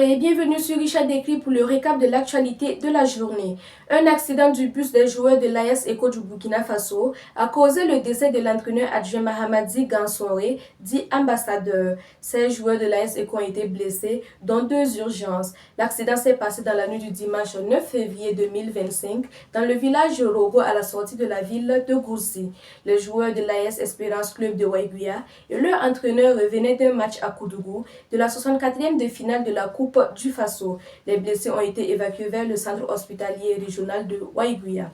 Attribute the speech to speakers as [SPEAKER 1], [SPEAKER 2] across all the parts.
[SPEAKER 1] soirée et bienvenue sur Richard Décry pour le récap de l'actualité de la journée. Un accident du bus des joueurs de l'AS Eco du Burkina Faso a causé le décès de l'entraîneur adjoint Mahamadi Gansouré, dit ambassadeur. 16 joueurs de l'AS Eco ont été blessés, dont 2 urgences. L'accident s'est passé dans la nuit du dimanche 9 février 2025 dans le village Rogo à la sortie de la ville de Gourzi. Les joueurs de l'AS Espérance Club de Waiguia et leur entraîneur revenaient d'un match à Koudougou de la 64e de finale de la Coupe du Faso. Les blessés ont été évacués vers le centre hospitalier régional de Waiguia.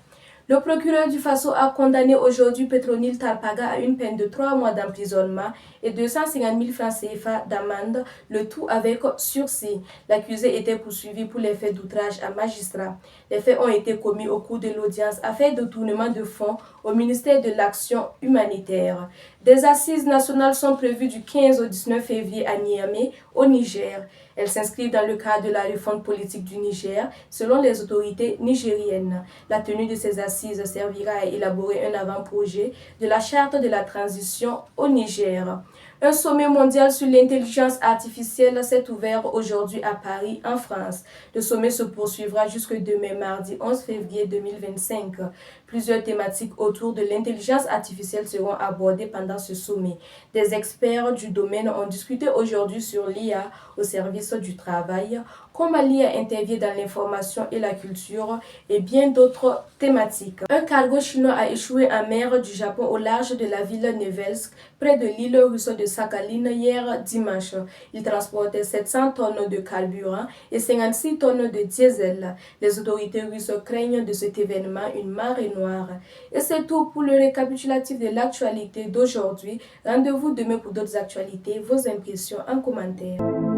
[SPEAKER 1] Le procureur du Faso a condamné aujourd'hui Petronil Tarpaga à une peine de 3 mois d'emprisonnement et 250 000 francs CFA d'amende, le tout avec sursis. L'accusé était poursuivi pour les faits d'outrage à magistrat. Les faits ont été commis au cours de l'audience affaire de tournement de fonds au ministère de l'Action humanitaire. Des assises nationales sont prévues du 15 au 19 février à Niamey, au Niger. Elles s'inscrivent dans le cadre de la réforme politique du Niger, selon les autorités nigériennes. La tenue de ces assises servira à élaborer un avant-projet de la charte de la transition au Niger. Un sommet mondial sur l'intelligence artificielle s'est ouvert aujourd'hui à Paris, en France. Le sommet se poursuivra jusque demain, mardi 11 février 2025. Plusieurs thématiques autour de l'intelligence artificielle seront abordées pendant ce sommet. Des experts du domaine ont discuté aujourd'hui sur l'IA au service du travail, comment l'IA intervient dans l'information et la culture et bien d'autres thématiques. Un cargo chinois a échoué en mer du Japon au large de la ville Nevelsk, près de l'île russe de Sakhalin hier dimanche. Il transportait 700 tonnes de carburant et 56 tonnes de diesel. Les autorités russes craignent de cet événement une marée noire. Et c'est tout pour le récapitulatif de l'actualité d'aujourd'hui. Rendez-vous demain pour d'autres actualités, vos impressions en commentaire.